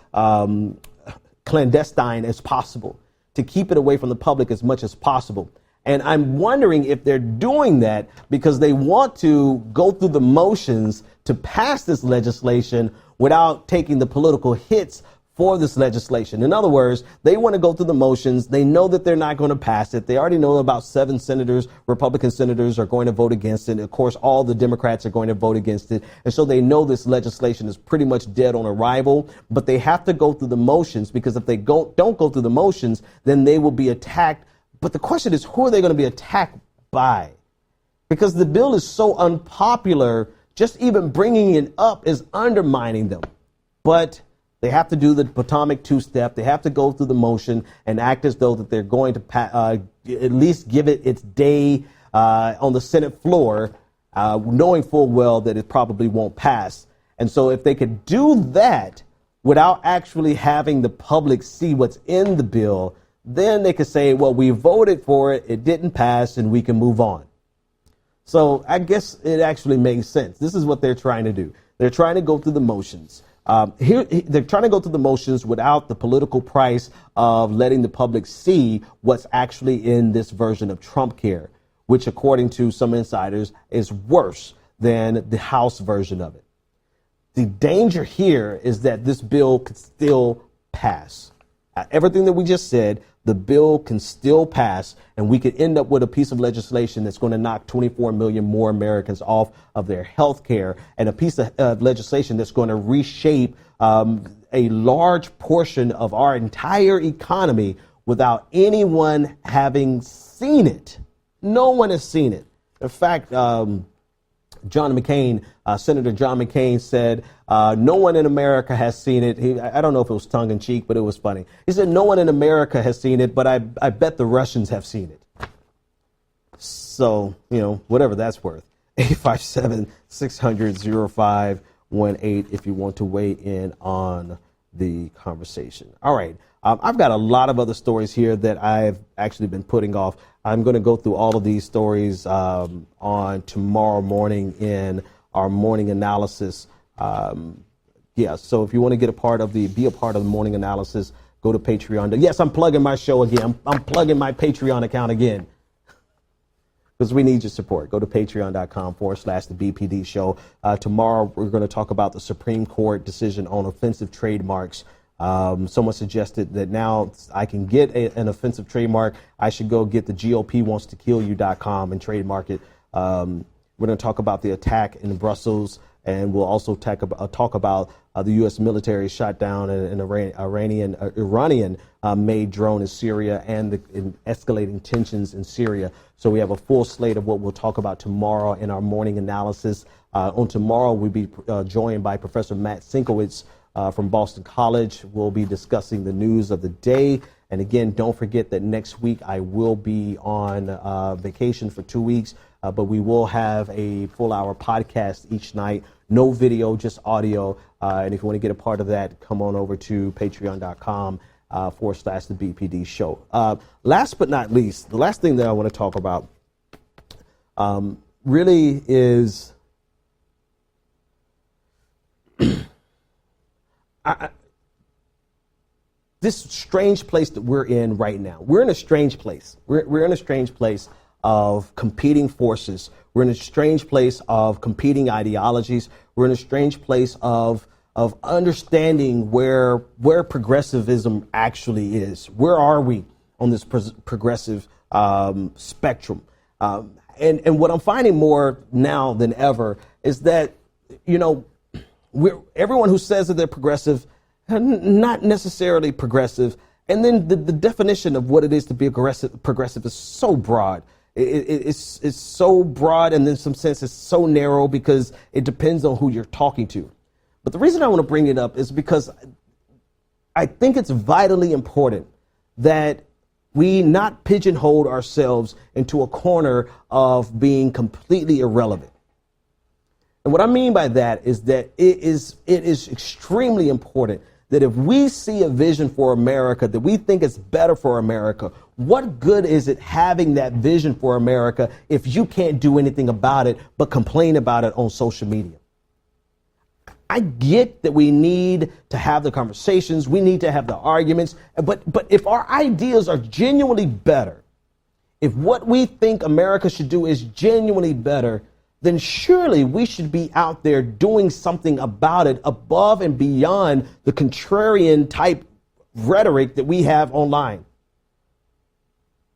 clandestine as possible, to keep it away from the public as much as possible. And I'm wondering if they're doing that because they want to go through the motions to pass this legislation without taking the political hits for this legislation. In other words, they want to go through the motions. They know that they're not going to pass it. They already know about 7 senators, Republican senators, are going to vote against it. Of course, all the Democrats are going to vote against it. And so they know this legislation is pretty much dead on arrival, but they have to go through the motions because if they don't go through the motions, then they will be attacked. But the question is, who are they going to be attacked by? Because the bill is so unpopular, just even bringing it up is undermining them. But they have to do the Potomac two-step. They have to go through the motion and act as though that they're going to at least give it its day on the Senate floor, knowing full well that it probably won't pass. And so if they could do that without actually having the public see what's in the bill, then they could say, well, we voted for it, it didn't pass, and we can move on. So I guess it actually makes sense. This is what they're trying to do. They're trying to go through the motions. They're trying to go through the motions without the political price of letting the public see what's actually in this version of Trumpcare, which, according to some insiders, is worse than the House version of it. The danger here is that this bill could still pass. Everything that we just said, the bill can still pass, and we could end up with a piece of legislation that's going to knock 24 million more Americans off of their health care, and a piece of legislation that's going to reshape a large portion of our entire economy without anyone having seen it. No one has seen it. In fact, Senator John McCain said, no one in America has seen it. I don't know if it was tongue in cheek, but it was funny. He said, no one in America has seen it, but I bet the Russians have seen it. So, whatever that's worth. 857-600-0518 if you want to weigh in on the conversation. All right. I've got a lot of other stories here that I've actually been putting off. I'm going to go through all of these stories on tomorrow morning in our morning analysis. So if you want to be a part of the morning analysis, go to Patreon. Yes, I'm plugging my show again. I'm plugging my Patreon account again because we need your support. Go to patreon.com/the BPD show. Tomorrow, we're going to talk about the Supreme Court decision on offensive trademarks. Someone suggested that now I can get an offensive trademark. I should go get the GOPwantstoKillYou.com and trademark it. We're going to talk about the attack in Brussels, and we'll also talk about the U.S. military shot down an Iranian made drone in Syria and the escalating tensions in Syria. So we have a full slate of what we'll talk about tomorrow in our morning analysis. On tomorrow, we'll be joined by Professor Matt Sinkowitz from Boston College. We'll be discussing the news of the day. And again, don't forget that next week I will be on vacation for 2 weeks, but we will have a full-hour podcast each night. No video, just audio. And if you want to get a part of that, come on over to patreon.com/the BPD show. Last but not least, the last thing that I want to talk about really is this strange place that we're in right now. We're in a strange place. We're in a strange place of competing forces. We're in a strange place of competing ideologies. We're in a strange place of understanding where progressivism actually is. Where are we on this progressive spectrum? And what I'm finding more now than ever is that, everyone who says that they're progressive, not necessarily progressive. And then the definition of what it is to be progressive is so broad. It's so broad, and in some sense it's so narrow because it depends on who you're talking to. But the reason I want to bring it up is because I think it's vitally important that we not pigeonhole ourselves into a corner of being completely irrelevant. And what I mean by that is that it is extremely important that if we see a vision for America that we think is better for America, what good is it having that vision for America if you can't do anything about it but complain about it on social media? I get that we need to have the conversations, we need to have the arguments, but if our ideas are genuinely better, if what we think America should do is genuinely better, then surely we should be out there doing something about it above and beyond the contrarian type rhetoric that we have online.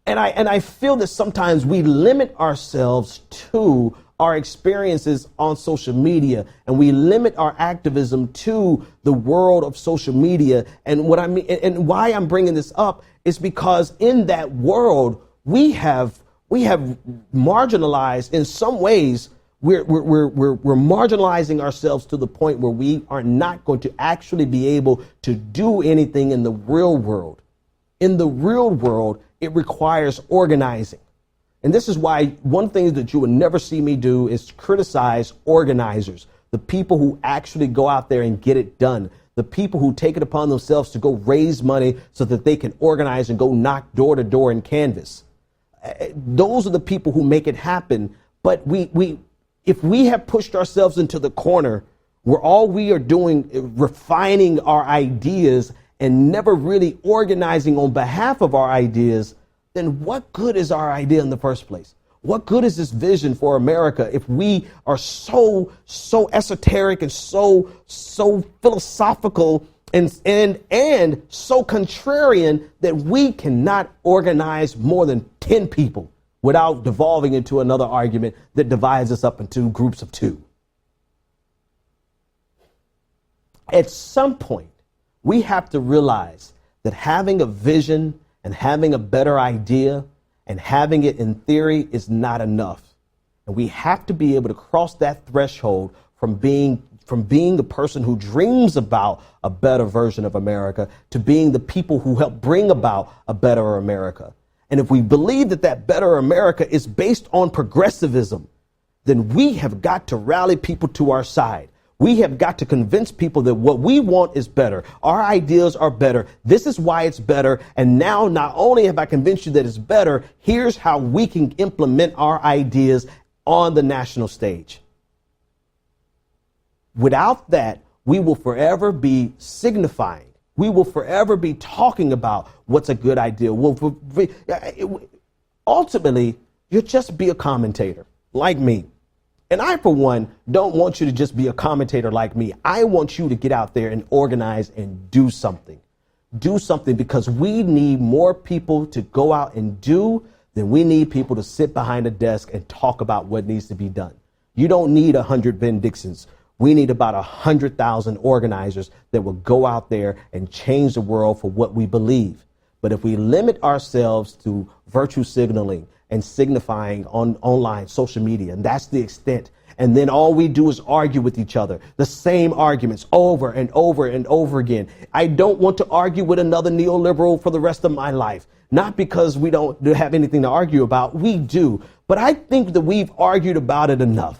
And I feel that sometimes we limit ourselves to our experiences on social media, and we limit our activism to the world of social media. And what I mean, and why I'm bringing this up is because in that world, we have marginalized in some ways. We're marginalizing ourselves to the point where we are not going to actually be able to do anything in the real world. In the real world, it requires organizing. And this is why one thing that you would never see me do is criticize organizers, the people who actually go out there and get it done, the people who take it upon themselves to go raise money so that they can organize and go knock door to door and canvass. Those are the people who make it happen. But if we have pushed ourselves into the corner where all we are doing is refining our ideas and never really organizing on behalf of our ideas, then what good is our idea in the first place? What good is this vision for America if we are so esoteric and so philosophical and so contrarian that we cannot organize more than 10 people without devolving into another argument that divides us up into groups of 2? At some point, we have to realize that having a vision and having a better idea and having it in theory is not enough. And we have to be able to cross that threshold from being the person who dreams about a better version of America to being the people who help bring about a better America. And if we believe that that better America is based on progressivism, then we have got to rally people to our side. We have got to convince people that what we want is better. Our ideas are better. This is why it's better. And now not only have I convinced you that it's better, here's how we can implement our ideas on the national stage. Without that, we will forever be signifying. We will forever be talking about what's a good idea. Ultimately, you'll just be a commentator like me. And I, for one, don't want you to just be a commentator like me. I want you to get out there and organize and do something. Do something, because we need more people to go out and do than we need people to sit behind a desk and talk about what needs to be done. You don't need 100 Ben Dixons. We need about 100,000 organizers that will go out there and change the world for what we believe. But if we limit ourselves to virtue signaling and signifying on online social media, and that's the extent, and then all we do is argue with each other, the same arguments over and over and over again. I don't want to argue with another neoliberal for the rest of my life. Not because we don't have anything to argue about. We do. But I think that we've argued about it enough.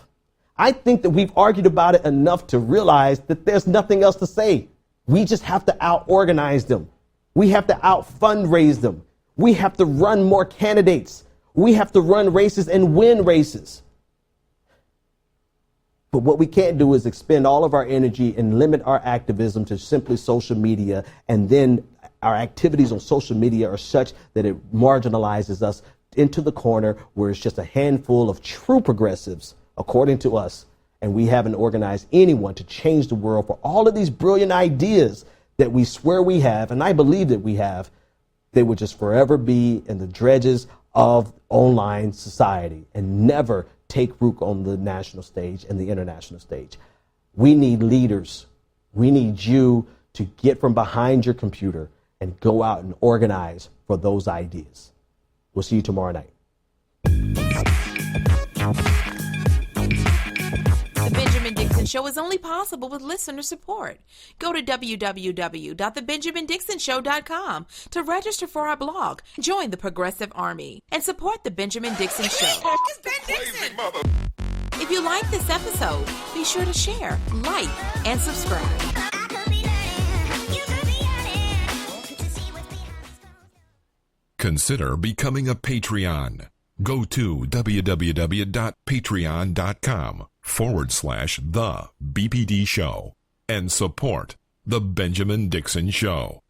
I think that we've argued about it enough to realize that there's nothing else to say. We just have to out-organize them. We have to out-fundraise them. We have to run more candidates. We have to run races and win races. But what we can't do is expend all of our energy and limit our activism to simply social media. And then our activities on social media are such that it marginalizes us into the corner where it's just a handful of true progressives, according to us. And we haven't organized anyone to change the world for all of these brilliant ideas that we swear we have. And I believe that we have. They would just forever be in the dredges of online society and never take root on the national stage and the international stage. We need leaders. We need you to get from behind your computer and go out and organize for those ideas. We'll see you tomorrow night. The Benjamin Dixon Show is only possible with listener support. Go to www.thebenjamindixonshow.com to register for our blog, join the Progressive Army, and support The Benjamin Dixon Show. It's Ben Dixon! If you like this episode, be sure to share, like, and subscribe. Consider becoming a Patreon. Go to www.patreon.com/The BPD Show and support The Benjamin Dixon Show.